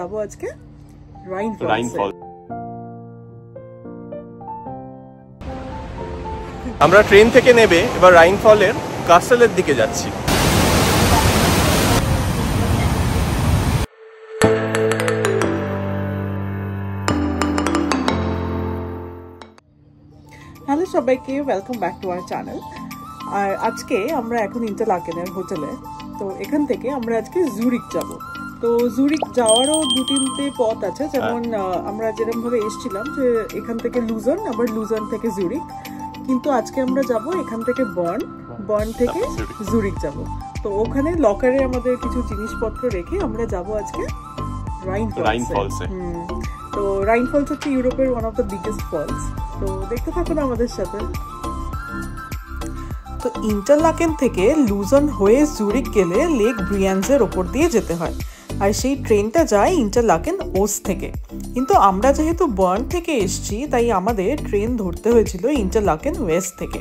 যাবো আজকে রাইনফল। আমরা ট্রেন থেকে নেবে এবার রাইনফলের কাসেলের দিকে যাচ্ছি। হ্যালো সবাইকে, welcome back to our channel. আর আজকে আমরা এখন ইন্টারলাকেনের হোটেলে, তো এখান থেকে আমরা আজকে জুরিক যাব। তো জুরিক যাওয়ারও দু তিনটে পথ আছে, যেমন আমরা যেরকম ভাবে এসেছিলাম যে এখান থেকে লুজন, আবার লুজন থেকে জুরিক, কিন্তু আজকে আমরা যাব এখান থেকে বর্ন থেকে জুরিক যাব। তো ওখানে লকারে আমাদের কিছু জিনিসপত্র রেখে আমরা যাব আজকে রাইনফলসে। তো রাইনফলস হচ্ছে ইউরোপের one of the biggest falls. তো দেখতে থাকুন আমাদের সাথে। তো ইন্টারলাকেন থেকে লুজন হয়ে জুরিক গেলে লেক ব্রিয়ান্সের ওপর দিয়ে যেতে হয়, আর সেই ট্রেনটা যায় ইন্টারলাকেন ওস থেকে। কিন্তু আমরা যেহেতু বার্ন থেকে এসছি, তাই আমাদের ট্রেন ধরতে হয়েছিল ইন্টারলাকেন ওয়েস্ট থেকে।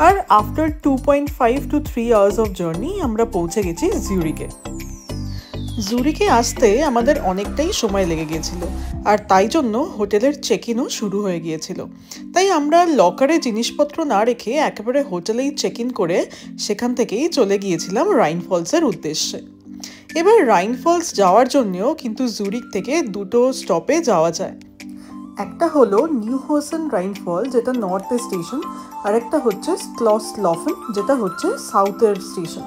আর after 2.5 to 3 hours of journey আমরা পৌঁছে গেছি জুরিকে। জুরিকে আসতে আমাদের অনেকটাই সময় লেগে গিয়েছিল, আর তাই জন্য হোটেলের চেক ইনও শুরু হয়ে গিয়েছিল। তাই আমরা লকারে জিনিসপত্র না রেখে একেবারে হোটেলেই চেক ইন করে সেখান থেকেই চলে গিয়েছিলাম রাইনফলসের উদ্দেশ্যে। এবার রাইনফলস যাওয়ার জন্যও কিন্তু জুরিক থেকে দুটো স্টপে যাওয়া যায়। একটা হলো নিউহোসেন রাইনফল, যেটা নর্থের স্টেশন, আর একটা হচ্ছে স্ক্লসলফেন, যেটা হচ্ছে সাউথের স্টেশন।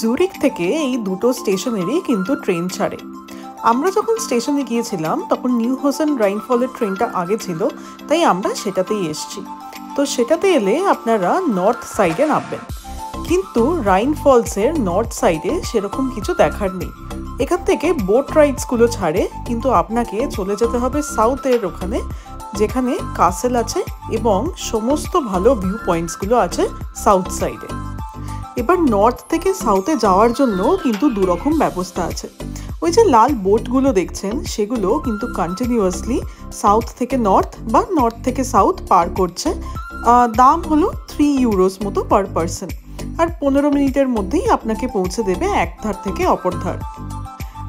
জুরিক থেকে এই দুটো স্টেশনেরই কিন্তু ট্রেন ছাড়ে। আমরা যখন স্টেশনে গিয়েছিলাম তখন নিউহোসেন রাইনফলের ট্রেনটা আগে ছিল, তাই আমরা সেটাতেই এসছি। তো সেটাতে এলে আপনারা নর্থ সাইডে নামবেন, কিন্তু রাইনফলসের নর্থ সাইডে সেরকম কিছু দেখার নেই। এখান থেকে বোট রাইডসগুলো ছাড়ে, কিন্তু আপনাকে চলে যেতে হবে সাউথের ওখানে, যেখানে কাসেল আছে এবং সমস্ত ভালো ভিউ পয়েন্টসগুলো আছে সাউথ সাইডে। এবার নর্থ থেকে সাউথে যাওয়ার জন্য কিন্তু দুরকম ব্যবস্থা আছে। ওই যে লাল বোটগুলো দেখছেন, সেগুলো কিন্তু কন্টিনিউয়াসলি সাউথ থেকে নর্থ বা নর্থ থেকে সাউথ পার করছে। দাম হলো 3 ইউরোস মতো পার পারসন, আর 15 মিনিটের মধ্যেই আপনাকে পৌঁছে দেবে এক ধার থেকে অপর ধার।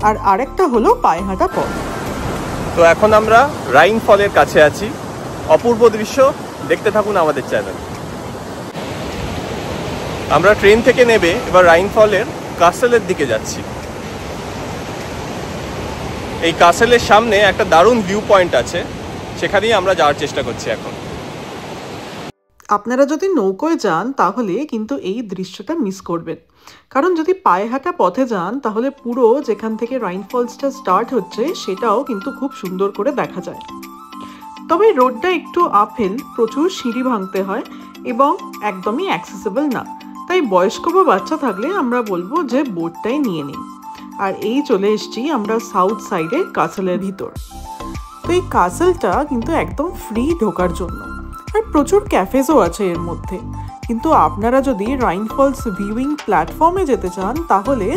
আর আরেকটা হলো পায়ে হাঁটা পথ। তো এখন আমরা রাইনফলের কাছে আছি। অপূর্ব দৃশ্য দেখতে থাকুন আমাদের চ্যানেল। আমরা ট্রেন থেকে নেবে এবার রাইনফলের কাসেলের দিকে যাচ্ছি। এই কাসেলের সামনে একটা দারুণ ভিউ পয়েন্ট আছে, সেখানেই আমরা যাওয়ার চেষ্টা করছি এখন। আপনারা যদি নৌকোয় যান তাহলে কিন্তু এই দৃশ্যটা মিস করবেন, কারণ যদি পায়ে হাঁটা পথে যান তাহলে পুরো যেখান থেকে রাইনফলসটা স্টার্ট হচ্ছে সেটাও কিন্তু খুব সুন্দর করে দেখা যায়। তবে রোডটা একটু আপহিল, প্রচুর সিঁড়ি ভাঙতে হয় এবং একদমই অ্যাক্সেসিবল না, তাই বয়স্ক বা বাচ্চা থাকলে আমরা বলবো যে বোটটাই নিয়ে নিন। আর এই চলে এসছি আমরা সাউথ সাইডে কাসেলের ভিতর। তো এই কাসেলটা কিন্তু একদম ফ্রি ঢোকার জন্য, আর প্রচুর ক্যাফেজও আছে এর মধ্যে। কিন্তু আপনারা যদি রাইনফলস ভিউইং প্ল্যাটফর্মে যেতে চান তাহলে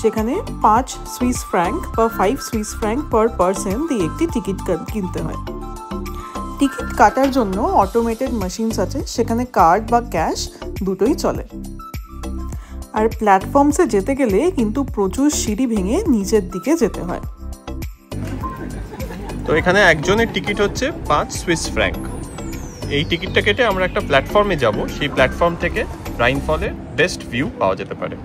সেখানে 5 সুইস ফ্র্যাঙ্ক বা 5 সুইস ফ্র্যাঙ্ক পার পারসন দিয়ে একটি টিকিট কিনতে হয়। টিকিট কাটার জন্য অটোমেটেড মেশিনস আছে, সেখানে কার্ড বা ক্যাশ দুটোই চলে। আর প্ল্যাটফর্মসে যেতে গেলে কিন্তু প্রচুর সিঁড়ি ভেঙে নিচের দিকে যেতে হয়। তো এখানে একজনের টিকিট হচ্ছে 5 সুইস ফ্র্যাঙ্ক। এই টিকিটটা কেটে আমরা একটা প্ল্যাটফর্মে যাব, সেই প্ল্যাটফর্ম থেকে রাইনফলের বেস্ট ভিউ পাওয়া যেতে পারে।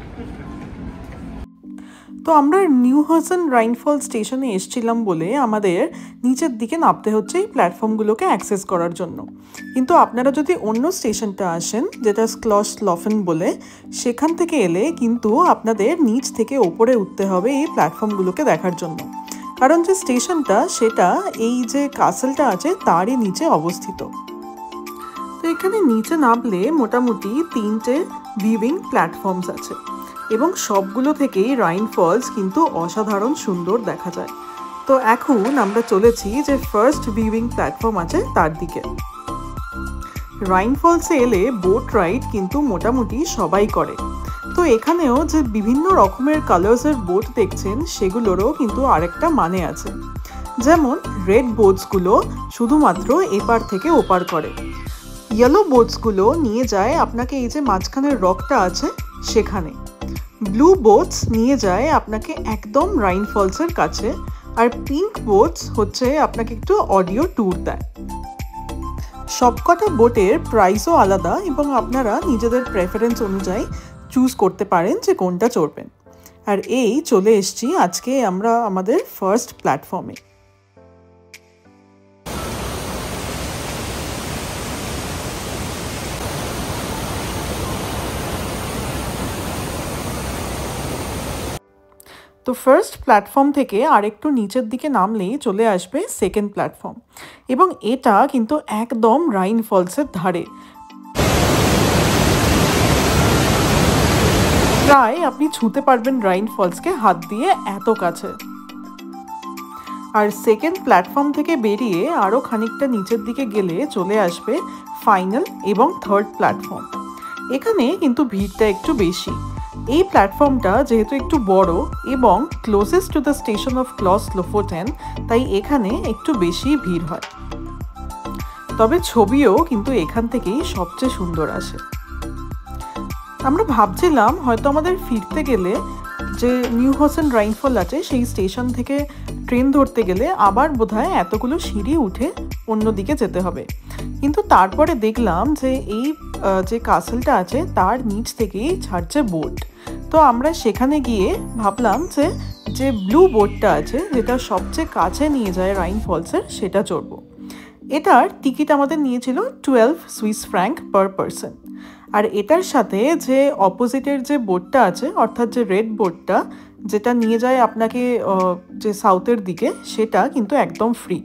তো আমরা নিউহোসেন রাইনফল স্টেশনে এসেছিলাম বলে আমাদের নিচের দিকে নামতে হচ্ছে এই প্ল্যাটফর্মগুলোকে অ্যাক্সেস করার জন্য। কিন্তু আপনারা যদি অন্য স্টেশনটা আসেন, যেটা স্ক্লসলফেন বলে, সেখান থেকে এলে কিন্তু আপনাদের নিচ থেকে ওপরে উঠতে হবে এই প্ল্যাটফর্মগুলোকে দেখার জন্য, কারণ যে স্টেশনটা সেটা এই যে কাসেলটা আছে তারই নিচে অবস্থিত। তো এখানে নিচে নামলে মোটামুটি 3টে ভিউইং প্ল্যাটফর্মস আছে এবং সবগুলো থেকেই রাইনফলস কিন্তু অসাধারণ সুন্দর দেখা যায়। তো এখন আমরা চলেছি যে ফার্স্ট ভিউইং প্ল্যাটফর্ম আছে তার দিকে। রাইনফলসে এলে বোট রাইড কিন্তু মোটামুটি সবাই করে। তো এখানেও যে বিভিন্ন রকমের কালার্সের বোট দেখছেন সেগুলোরও কিন্তু আরেকটা মানে আছে, যেমন রেড বোটসগুলো শুধুমাত্র এপার থেকে ওপার করে, ইয়েলো বোটসগুলো নিয়ে যায় আপনাকে এই যে মাঝখানের রকটা আছে সেখানে। ব্লু বোটস নিয়ে যায় আপনাকে একদম রাইন ফলসের কাছে, আর পিঙ্ক বোটস হচ্ছে আপনাকে একটু অডিও ট্যুর দেয়। সবকটা বোটের প্রাইসও আলাদা এবং আপনারা নিজেদের প্রেফারেন্স অনুযায়ী চুজ করতে পারেন যে কোনটা চড়বেন। আর এই চলে এসেছি আজকে আমরা আমাদের ফার্স্ট প্ল্যাটফর্মে। তো ফার্স্ট প্ল্যাটফর্ম থেকে আরেকটু নিচের দিকে নামলেই চলে আসবে সেকেন্ড প্ল্যাটফর্ম, এবং এটা কিন্তু একদম রাইন ফলসের ধারে। প্রায় আপনি ছুঁতে পারবেন রাইন ফলসকে হাত দিয়ে, এত কাছে। আর সেকেন্ড প্ল্যাটফর্ম থেকে বেরিয়ে আরও খানিকটা নিচের দিকে গেলে চলে আসবে ফাইনাল এবং থার্ড প্ল্যাটফর্ম। এখানে কিন্তু ভিড়টা একটু বেশি। এই প্ল্যাটফর্মটা যেহেতু একটু বড় এবং closest to the station of ক্লস লোফোটেন, তাই এখানে একটু বেশি ভিড় হয়। তবে ছবিও কিন্তু এখান থেকেই সবচেয়ে সুন্দর আসে। আমরা ভাবছিলাম হয়তো আমাদের ফিরতে গেলে যে নিউ হোসেন রাইনফল আছে সেই স্টেশন থেকে ট্রেন ধরতে গেলে আবার বোধহয় এতগুলো সিঁড়ি উঠে অন্যদিকে যেতে হবে, কিন্তু তারপরে দেখলাম যে এই যে কাসেলটা আছে তার নিচ থেকেই ছাড়ছে বোট। তো আমরা সেখানে গিয়ে ভাবলাম যে ব্লু বোটটা আছে, যেটা সবচেয়ে কাছে নিয়ে যায় রাইন ফলসের, সেটা চড়বো। এটার টিকিট আমাদের নিয়েছিল 12 সুইস ফ্র্যাঙ্ক পার পারসন। আর এটার সাথে যে অপোজিটের যে বোটটা আছে, অর্থাৎ যে রেড বোটটা যেটা নিয়ে যায় আপনাকে যে সাউথের দিকে, সেটা কিন্তু একদম ফ্রি।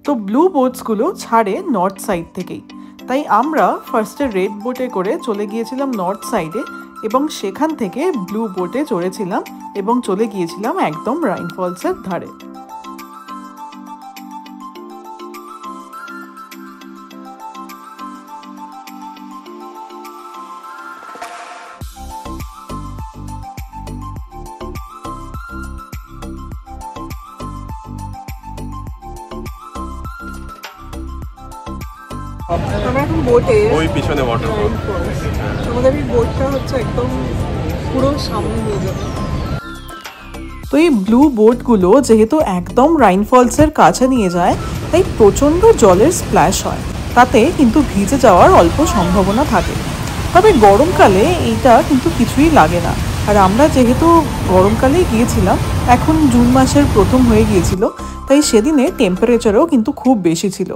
তো ব্লু বোটসগুলো ছাড়ে নর্থ সাইড থেকেই, তাই আমরা ফার্স্টে রেড বোটে করে চলে গিয়েছিলাম নর্থ সাইডে এবং সেখান থেকে ব্লু বোটে চড়েছিলাম এবং চলে গিয়েছিলাম একদম রাইন ফলসের ধারে। আমরা এখন বোটে, ওই পিছনে ওয়াটারফল, আমাদের এই বোটটা হচ্ছে একদম পুরো সামনে হয়ে যাবে। তো এই ব্লু বোটগুলো যেহেতু একদম রাইন ফলসের কাছে নিয়ে যায়, তাই প্রচণ্ড জলের স্প্ল্যাশ হয়, তাতে কিন্তু ভিজে যাওয়ার অল্প সম্ভাবনা থাকে। তবে গরমকালে এইটা কিন্তু কিছুই লাগে না। আর আমরা যেহেতু গরমকালেই গিয়েছিলাম, এখন জুন মাসের প্রথম হয়ে গিয়েছিল, তাই সেদিনে টেম্পারেচারও কিন্তু খুব বেশি ছিল।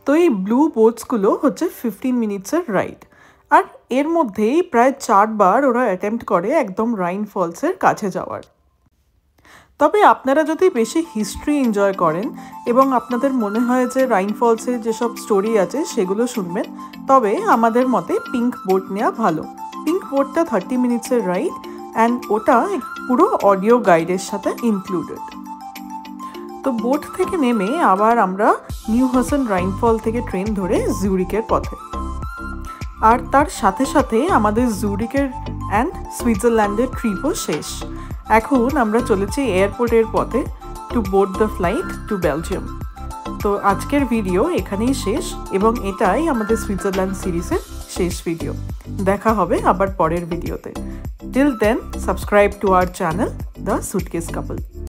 তো এই ব্লু বোটসগুলো হচ্ছে 15 মিনিটসের রাইড, আর এর মধ্যেই প্রায় 4 বার ওরা অ্যাটেম্প্ট করে একদম রাইন ফলসের কাছে যাওয়ার। তবে আপনারা যদি বেশি হিস্ট্রি এনজয় করেন এবং আপনাদের মনে হয় যে রাইন ফলসের যেসব স্টোরি আছে সেগুলো শুনবেন, তবে আমাদের মতে পিঙ্ক বোট নেওয়া ভালো। পিঙ্ক বোটটা 30 মিনিটসের রাইড, অ্যান্ড ওটা পুরো অডিও গাইডের সাথে ইনক্লুডেড। তো বোট থেকে নেমে আবার আমরা নিউ হোসেন রাইনফল থেকে ট্রেন ধরে জুরিকের পথে। আর তার সাথে সাথে আমাদের জুরিকের অ্যান্ড সুইজারল্যান্ডের ট্রিপও শেষ। এখন আমরা চলেছি এয়ারপোর্টের পথে to board the flight to Belgium. তো আজকের ভিডিও এখানেই শেষ, এবং এটাই আমাদের সুইজারল্যান্ড সিরিজের শেষ ভিডিও। দেখা হবে আবার পরের ভিডিওতে। Till then, subscribe to our channel the suitcase couple.